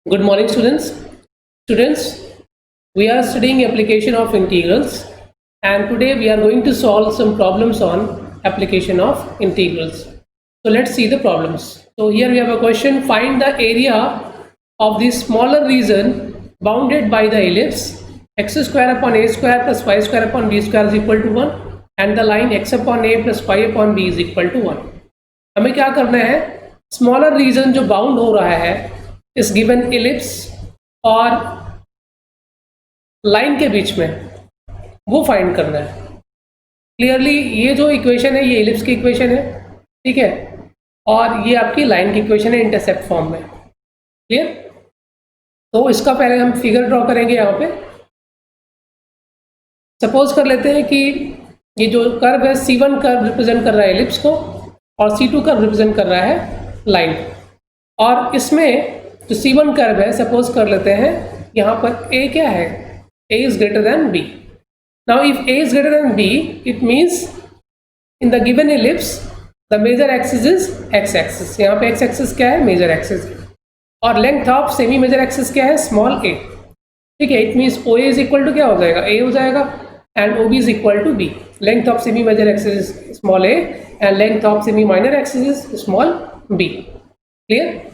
Good morning, students. Students, we are studying application of integrals, and today we are going to solve some problems on application of integrals. So let's see the problems. So here we have a question: find the area of the smaller region bounded by the ellipse x square upon a square plus y square upon b square is equal to 1 and the line x upon a plus y upon b is equal to 1. हमें क्या करना है? Smaller reason जो bound हो रहा है इस given ellipse और लाइन के बीच में वो फाइंड करना है. क्लियरली ये जो इक्वेशन है ये इलिप्स की इक्वेशन है, ठीक है, और ये आपकी लाइन की इक्वेशन है इंटरसेप्ट फॉर्म में. क्लियर? तो इसका पहले हम फिगर ड्रॉ करेंगे. यहाँ पे सपोज कर लेते हैं कि ये जो कर्व है C1 कर्व रिप्रेजेंट कर रहा है इलिप्स को और C2 कर्व रिप्रेजेंट कर रहा है लाइन. और इसमें जो C1 कर्व है सपोज कर लेते हैं यहाँ पर A क्या है? A is greater than B. Now if A is greater than B it means in the given ellipse the major axis is x axis. यहाँ पे x एक्सिस क्या है? Major axis. और length of semi major axis क्या है? Small a. ठीक है, it means OA is equal to क्या हो जाएगा? A हो जाएगा and OB is equal to B. Length of semi major axis is small a and length of semi minor axis is small b. Clear?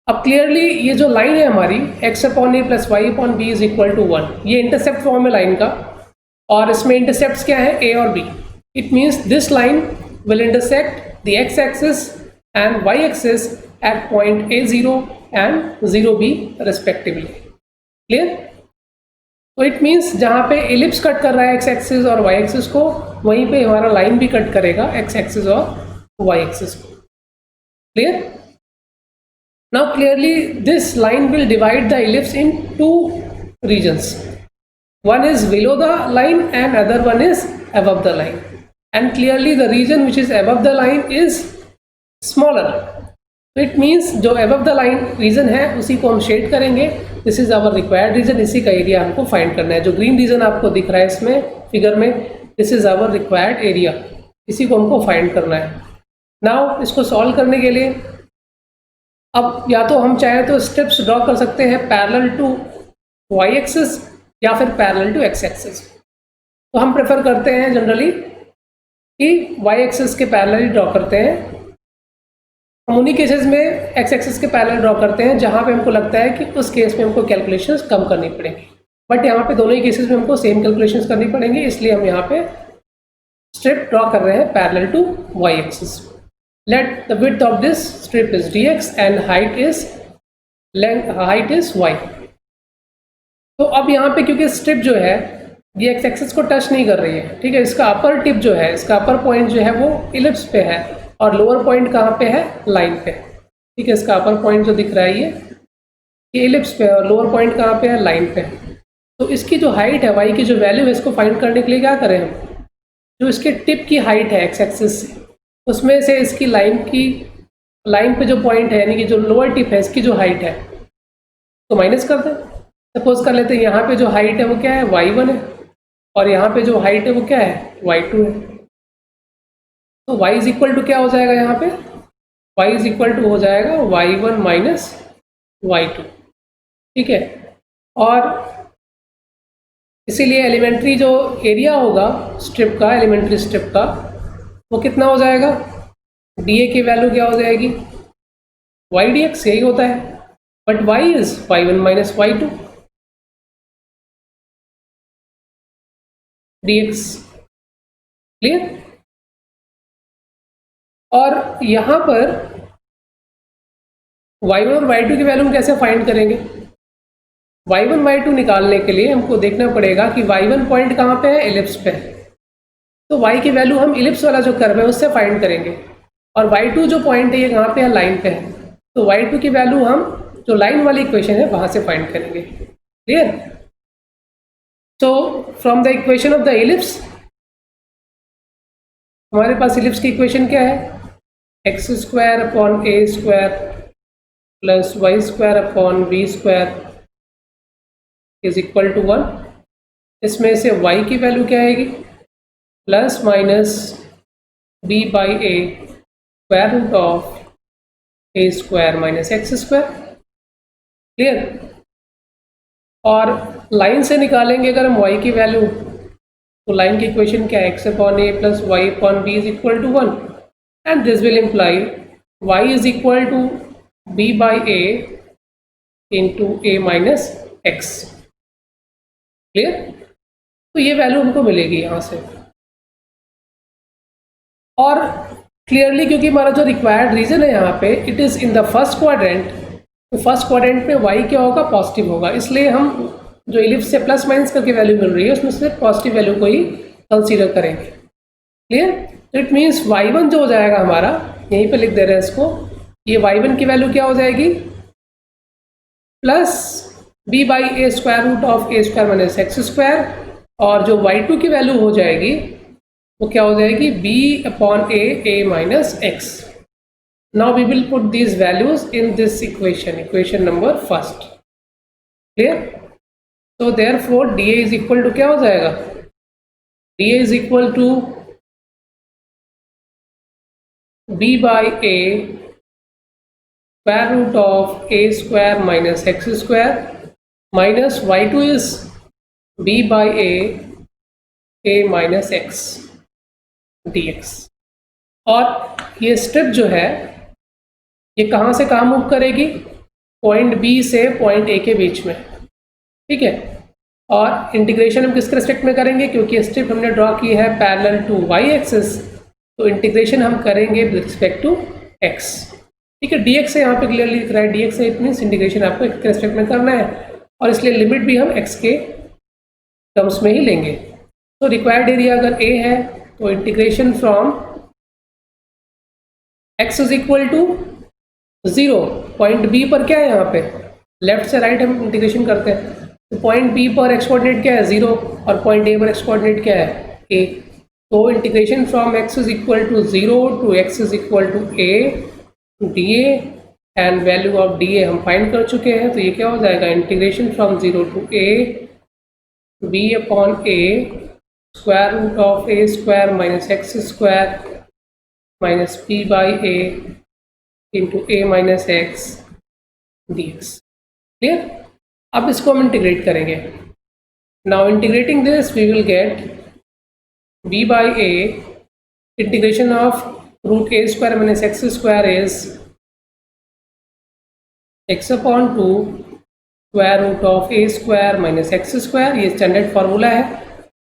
अब clearly ये जो line है हमारी x upon a plus y upon b is equal to 1, ये intercept form है line का और इसमें इंटरसेप्ट्स क्या है? a और b. It means this line will intersect the x axis and y axis at point a0 and 0b respectively. Clear? तो it means जहाँ पे एलिप्स कट कर रहा है x एक्सिस और y एक्सिस को, वहीं पे हमारा लाइन भी कट करेगा x एक्सिस और y एक्सिस को. Clear? Now clearly this line will divide the ellipse in two regions. One is below the line and other one is above the line. And clearly the region which is above the line is smaller. So it means जो above the line region है उसी को हम shade करेंगे. This is our required region. इसी का area हमको find करना है. जो ग्रीन रीजन आपको दिख रहा है इसमें फिगर में, this is our required area. इसी को हमको फाइंड करना है. Now इसको सॉल्व करने के लिए अब या तो हम चाहें तो स्टेप्स ड्रॉ कर सकते हैं पैरेलल टू y एक्सिस या फिर पैरेलल टू x एक्सिस. तो हम प्रेफर करते हैं जनरली कि y एक्सिस के पैरेलल ड्रॉ करते हैं. हम उन्हीं केसेस में x एक्सिस के पैरेलल ड्रॉ करते हैं जहाँ पे हमको लगता है कि उस केस में हमको कैलकुलेशंस कम करनी पड़ेंगी. बट यहाँ पे दोनों ही केसेस में हमको सेम कैलकुलेशंस करनी पड़ेंगी, इसलिए हम यहाँ पे स्ट्रिप ड्रॉ कर रहे हैं parallel to y axis. Let the width of this strip is dx and height is y. तो अब यहाँ पे क्योंकि स्ट्रिप जो है ये x एक्सिस को टच नहीं कर रही है, ठीक है, इसका अपर टिप जो है, इसका अपर पॉइंट जो है वो इलिप्स पे है और लोअर पॉइंट कहाँ पे है? लाइन पे. ठीक है, इसका अपर पॉइंट जो दिख रहा है ये इलिप्स पे है और लोअर पॉइंट कहाँ पे है? लाइन पे. तो इसकी जो हाइट है y की जो वैल्यू है इसको फाइंड करने के लिए क्या करें हम? जो इसके टिप की हाइट है x एक्सिस से उसमें से इसकी लाइन पे जो पॉइंट है यानी कि जो लोअर टिप है इसकी जो हाइट है तो माइनस कर दें. सपोज कर लेते हैं यहाँ पे जो हाइट है वो क्या है? y1 है और यहाँ पे जो हाइट है वो क्या है? y2 है. तो y इज इक्वल टू क्या हो जाएगा? यहाँ पे y इज इक्वल टू हो जाएगा y1 माइनस y2. ठीक है, और इसीलिए एलिमेंट्री जो एरिया होगा स्ट्रिप का, एलिमेंट्री स्ट्रिप का, वो कितना हो जाएगा? dA की वैल्यू क्या हो जाएगी? y dx. यही होता है. But y is y1 minus y2 dx. Clear? और यहाँ पर y1 और y2 की वैल्यू हम कैसे फाइंड करेंगे? y1 y2 निकालने के लिए हमको देखना पड़ेगा कि y1 पॉइंट कहाँ पे है? इलिप्स पे है. तो y की वैल्यू हम इलिप्स वाला जो कर्व है उससे फाइंड करेंगे और y2 जो पॉइंट है ये कहाँ पे है? लाइन पे है. तो y2 की वैल्यू हम जो लाइन वाली इक्वेशन है वहां से फाइंड करेंगे. क्लियर? तो from the equation of the ellipse हमारे पास इलिप्स की इक्वेशन क्या है? X square upon a square plus y square upon b square is equal to 1. इसमें से y की वैल्यू क्या आएगी? Plus minus b by a square root of a square minus x square. Clear. और line से निकालेंगे अगर हम y की वैल्यू, तो लाइन की इक्वेशन क्या है, x upon a plus y upon b is equal to 1, and this will imply y is equal to b by a into a minus x. Clear. तो ये वैल्यू हमको मिलेगी यहाँ से। और क्लियरली क्योंकि हमारा जो रिक्वायर्ड रीजन है यहाँ पे it is in the first quadrant, तो फर्स्ट क्वाड्रेंट में y क्या होगा, पॉजिटिव होगा, इसलिए हम जो इलिप्स से प्लस माइनस करके वैल्यू मिल रही है उसमें से पॉजिटिव वैल्यू को ही कंसीडर करेंगे। क्लियर। तो इट मीन्स y1 जो हो जाएगा हमारा, यहीं पे लिख दे रहे हैं इसको, ये y1 की वैल्यू क्या हो जाएगी, plus b by a square root of a square minus x square, और जो y2 की वैल्यू हो जाएगी वो क्या हो जाएगी, b upon A minus x. Now we will put these values in this equation number first. Clear? So therefore dA is equal to क्या हो जाएगा, dA is equal to b by a square root of a square minus x square minus y2 is b by a minus x dx। और ये strip जो है ये कहाँ से कहाँ मूव करेगी, पॉइंट बी से पॉइंट ए के बीच में। ठीक है। और इंटीग्रेशन हम किसके रिस्पेक्ट में करेंगे, क्योंकि स्ट्रिप हमने ड्रॉ की है पैरेलल टू वाई एक्सिस, तो इंटीग्रेशन हम करेंगे विद रिस्पेक्ट टू एक्स। ठीक है। डीएक्स से यहाँ पे क्लियरली दिख रहा है, डीएक्स से इट मीन्स इंटीग्रेशन आपको एक्स के रिस्पेक्ट में करना है, और इसलिए लिमिट भी हम एक्स के टर्म्स में ही लेंगे। तो रिक्वायर्ड एरिया अगर ए है तो integration from x is equal to 0, point b पर क्या है, यहाँ पे लेफ्ट से राइट हम इंटीग्रेशन करते हैं, तो पॉइंट बी पर एक्स कोऑर्डिनेट क्या है 0, और पॉइंट ए पर एक्स कोऑर्डिनेट क्या है a। तो integration from x is equal to 0 to x is equal to a dA, and value of dA हम फाइंड कर चुके हैं, तो ये क्या हो जाएगा, integration from 0 to a b upon a square root of a square minus x square minus p by a into a minus x dx। Clear. अब इसको हम इंटीग्रेट करेंगे। Now integrating this we will get b by a integration of root a square minus x square is x upon 2 square root of a square minus x square, ये standard formula है।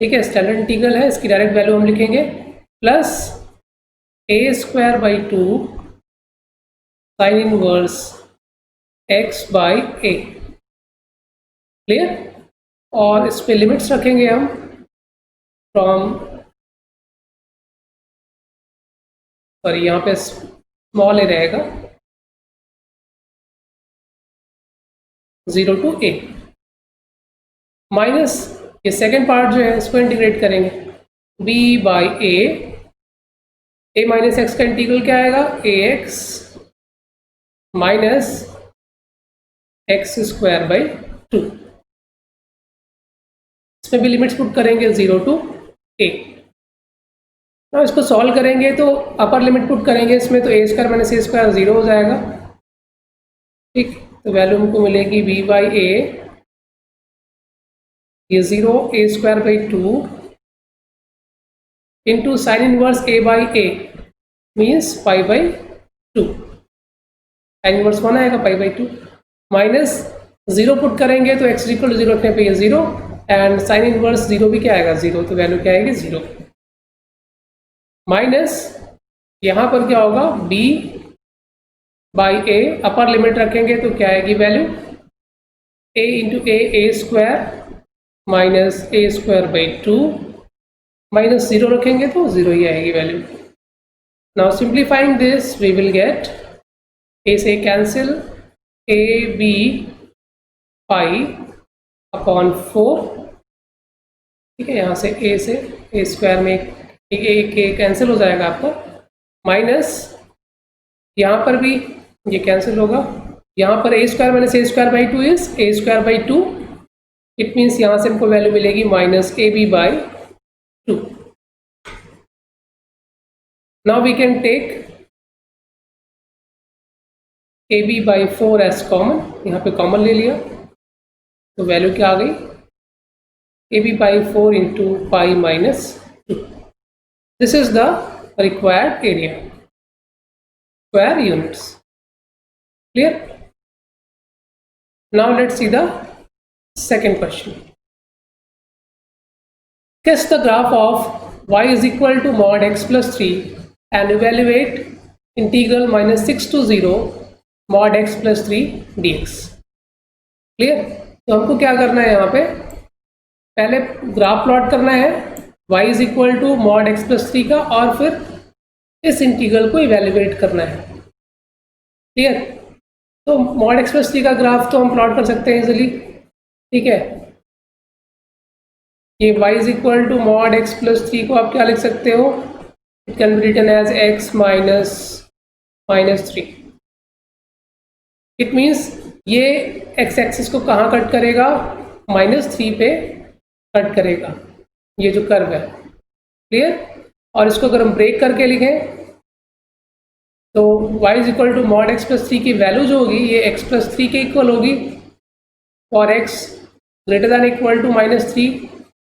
ठीक है, standard integral है, इसकी direct value हम लिखेंगे, plus a square by 2 sine inverse x by a। Clear. और इस पे लिमिट्स रखेंगे हम फ्रॉम, और यहाँ पे स्मॉल ए रहेगा 0 टू a, माइनस ये सेकेंड पार्ट जो है इसको इंटीग्रेट करेंगे, b by a minus x का इंटीग्रल क्या आएगा, ax minus x square by 2। इसमें भी लिमिट्स पुट करेंगे 0 टू a। अब इसको सॉल्व करेंगे तो अपर लिमिट पुट करेंगे इसमें, तो a square minus a square 0 हो जाएगा। ठीक, तो वैल्यू हमको मिलेगी b बाई a, ये 0 a square by 2 into sine inverse a by a means pi by 2, sine inverse 1 आएगा, पाई बाई 2, माइनस 0 पुट करेंगे तो x इक्वल टू 0 रखने पे ये 0, एंड साइन इनवर्स 0 भी क्या आएगा 0, तो वैल्यू क्या आएगी 0, माइनस यहाँ पर क्या होगा b by a, upper limit रखेंगे तो क्या आएगी value, a into a square minus a square by 2, minus 0 रखेंगे तो 0 ही आएगी value. Now simplifying this we will get a से cancel, a b pi upon 4। ठीक है, यहाँ से a से a स्क्वायर में एक कैंसिल हो जाएगा आपका, माइनस यहाँ पर भी ये कैंसिल होगा, यहाँ पर a square minus a square by 2 is a square by 2, it means यहाँ से हमको वैल्यू मिलेगी minus ab by 2। Now we can take a b by 4s common, यहाँ पे कॉमन ले लिया तो वैल्यू क्या आ गई, a b by 4 into pi minus 2. This is the required area, square units. Clear? Now let's see the second question. Guess the graph of y is equal to mod x plus 3 and evaluate integral minus 6 to 0 mod x plus 3 dx. Clear? तो हमको क्या करना है, यहाँ पे पहले graph plot करना है y is equal to mod x plus 3 का, और फिर इस इंटीग्रल को इवेल्युएट करना है. क्लियर? तो मॉड x प्लस 3 का ग्राफ तो हम प्लॉट कर सकते हैं इजिली. ठीक है, ये y is equal to mod x plus 3 को आप क्या लिख सकते हो, it can be written as x minus 3. It means ये x एक्सिस को कहाँ कट करेगा, -3 पे कट करेगा, ये जो कर्व है. क्लियर? और इसको अगर हम ब्रेक करके लिखें तो y is equal to mod x plus 3 की वैल्यू जो होगी ये x प्लस 3 के इक्वल होगी for x greater than equal to -3,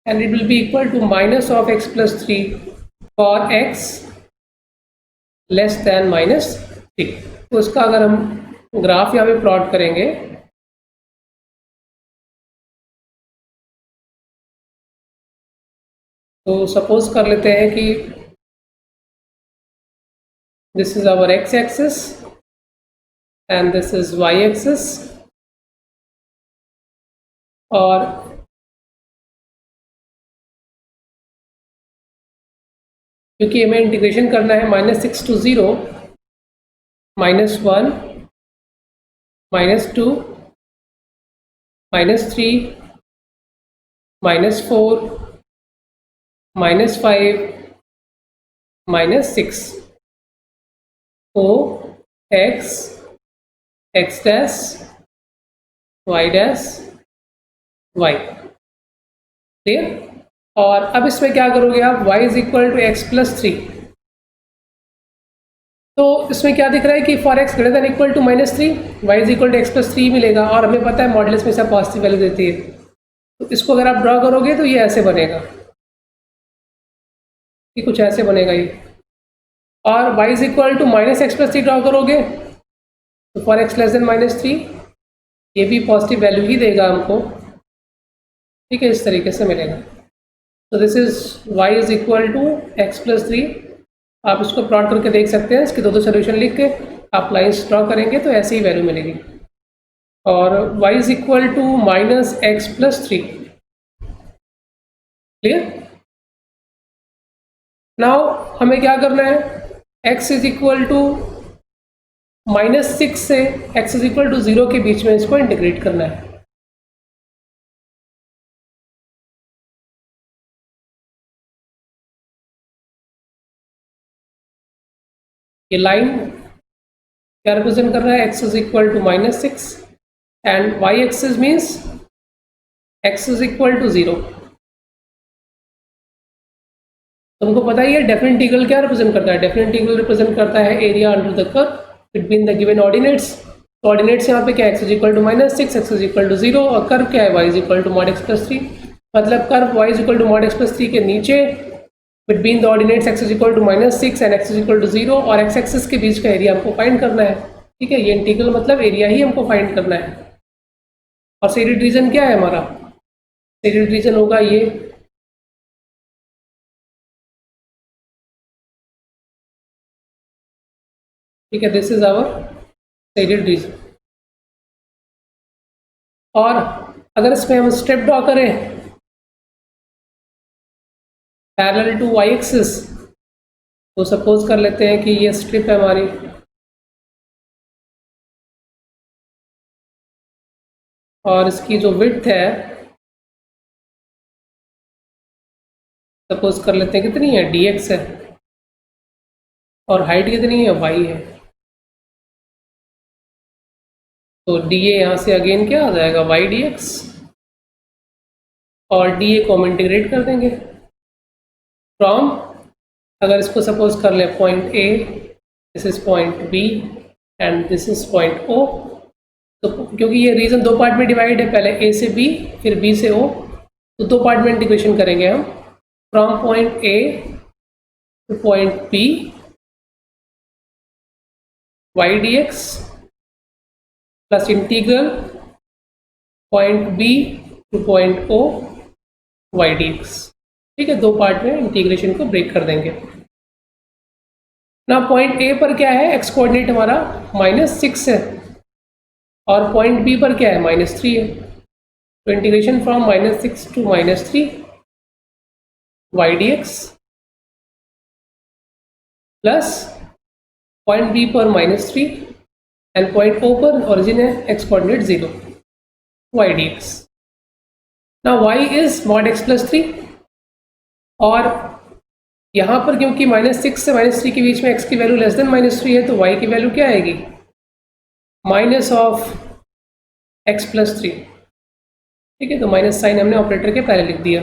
and it will be equal to minus of x plus 3 for x less than -3. तो इसका अगर हम ग्राफ यहाँ पे प्लॉट करेंगे तो सपोज कर लेते हैं कि this is our x axis and this is y axis, और क्योंकि हमें इंटीग्रेशन करना है -6 to 0 -1 -2 -3 -4 -5 -6 तो x x dash y dash y. Clear? और अब इसमें क्या करोगे आप, y is equal to x plus 3. तो इसमें क्या दिख रहा है कि for x greater than equal to -3 y is equal to x plus 3 मिलेगा, और हमें पता है मॉडुलस में सब पॉजिटिव वैल्यू देती है. तो इसको अगर आप ड्रॉ करोगे तो ये ऐसे बनेगा, ये कुछ ऐसे बनेगा ये. और y is equal to minus x plus 3 draw करोगे तो फॉर x लेस देन -3 ये भी पॉजिटिव वैल्यू ही देगा हमको. ठीक है, इस तरीके से मिलेगा. तो this is y is equal to x plus 3. आप इसको प्लॉट करके देख सकते हैं, इसके दो सोल्यूशन लिख के आप लाइंस ड्रॉ करेंगे तो ऐसे ही वैल्यू मिलेगी. और y is equal to minus x plus 3. Clear? Now हमें क्या करना है, x इज इक्वल टू -6 से x इज इक्वल टू 0 के बीच में इसको इंटीग्रेट करना है. ये लाइन क्या रिप्रेजेंट कर रहा है, x is equal to -6 and y axis means x is equal to 0. तुमको पता ही है डेफिनेट इंटीग्रल क्या रिप्रेजेंट करता है, डेफिनेट इंटीग्रल रिप्रेजेंट करता है area under the curve between the given ordinates. Ordinates यहाँ पे क्या, x is equal to -6, x is equal to 0, और कर्व क्या है y is equal to mod x plus 3. मतलब curve y is equal to mod x plus 3 के नीचे between the ordinates x is equal to -6 and x is equal to 0, और x axis के बीच का area हमको find करना है. ठीक है, ये इंटीग्रल मतलब एरिया ही हमको फाइंड करना है. और शेडेड रीजन क्या है हमारा, शेडेड रीजन होगा ये. ठीक है, this is our shaded region. और अगर इसमें हम स्टेप ड्रॉ करें पैरेलल टू y एक्सिस, तो सपोज कर लेते हैं कि ये स्ट्रिप है हमारी, और इसकी जो विड्थ है सपोज कर लेते हैं कितनी है, dx है, और हाइट कितनी है, y है. तो dA यहाँ से अगेन क्या आ जाएगा, y dx, और dA को हम इंटीग्रेट कर देंगे फ्रॉम, अगर इसको सपोज कर ले point A, this is point B, and this is point O। तो क्योंकि ये रीजन दो पार्ट में डिवाइड है, पहले A से B फिर B से O, तो दो पार्ट में इंटीग्रेशन करेंगे हम from point A two point P y dx plus integral point B two point O y dx। ठीक है, दो पार्ट में इंटीग्रेशन को ब्रेक कर देंगे ना। पॉइंट A पर क्या है, एक्स कोऑर्डिनेट हमारा -6 है और पॉइंट B पर क्या है, -3 है। तो integration from -6 to -3 y dx plus point B पर -3 एंड पॉइंट O पर ओरिजिन है एक्स कोऑर्डिनेट 0 y dx। ना y is mod x plus 3 और यहाँ पर क्योंकि -6 से -3 के बीच में x की वैल्यू लेस देन -3 है, तो y की वैल्यू क्या आएगी, माइनस ऑफ x प्लस 3। ठीक है, तो माइनस साइन हमने ऑपरेटर के पहले लिख दिया,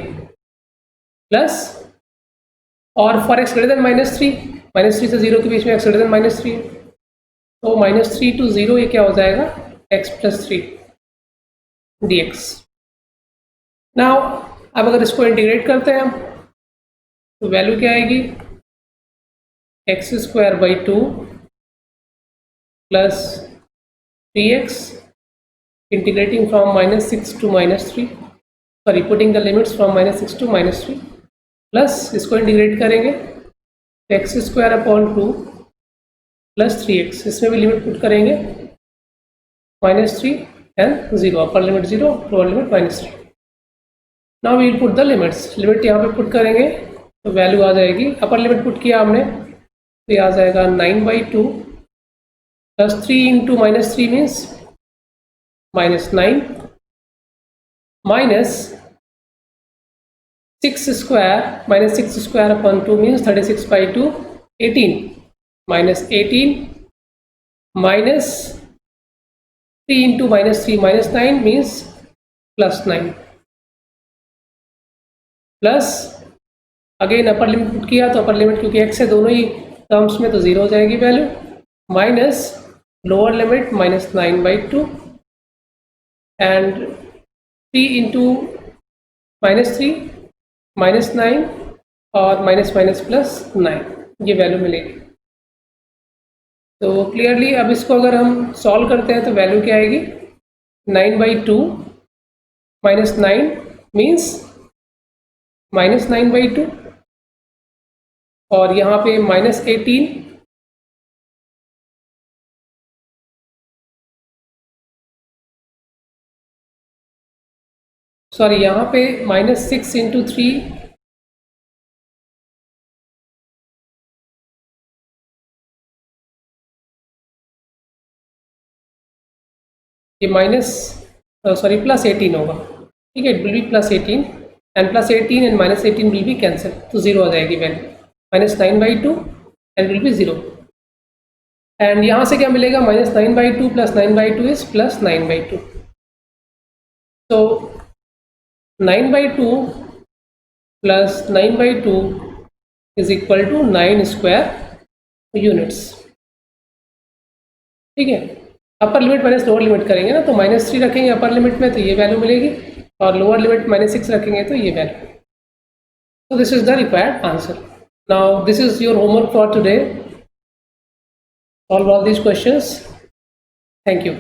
प्लस और फॉर x ग्रेटर देन -3 से 0 के बीच में x ग्रेटर देन -3 है, तो -3 टू 0 ये क्या हो जाएगा, x प्लस 3 dx। नाउ अब अगर इसको इंटीग्रेट करते हैं हम तो वैल्यू क्या आएगी, x² 2 plus 3x integrating from -6 to -3, sorry putting the limits from -6 to -3, plus इसको इंटीग्रेट करेंगे x² 2 प्लस 3x, इसमें भी लिमिट पुट करेंगे -3 and 0, upper limit 0 lower limit -3। Now we will put the limits, limit यहाँ पे put करेंगे तो value आ जाएगी, अपर लिमिट पुट किया हमने तो ये आ जाएगा 9/2 plus 3 into -3 means -9 minus 6² upon 2 means 36/2 18 -18 minus 3 into -3 -9 means +9 plus again upper limit put किया तो अपर लिमिट क्योंकि x है दोनों ही टर्म्स में तो 0 हो जाएगी value, minus lower limit -9/2 and 3 into -3 -9 और माइनस प्लस 9, ये वैल्यू मिलेगी। तो क्लियरली अब इसको अगर हम सॉल्व करते हैं तो वैल्यू क्या आएगी, 9/2 -9 मीन्स -9/2 और यहाँ पे -18 सॉरी यहाँ पे -6 इंटू 3 ये +18 होगा। ठीक है, it will be +18 and +18 and -18 will be cancel, तो 0 हो जाएगी value, -9/2 and will be 0 and यहाँ से क्या मिलेगा, -9/2 प्लस 9/2 इज +9/2, तो 9/2 plus 9/2 is equal to 9 square units. ठीक है, upper limit minus lower limit करेंगे ना, तो -3 रखेंगे अपर लिमिट में तो ये वैल्यू मिलेगी और लोअर लिमिट -6 रखेंगे तो ये value. So this is the required answer. Now this is your homework for today. Solve all these questions. Thank you.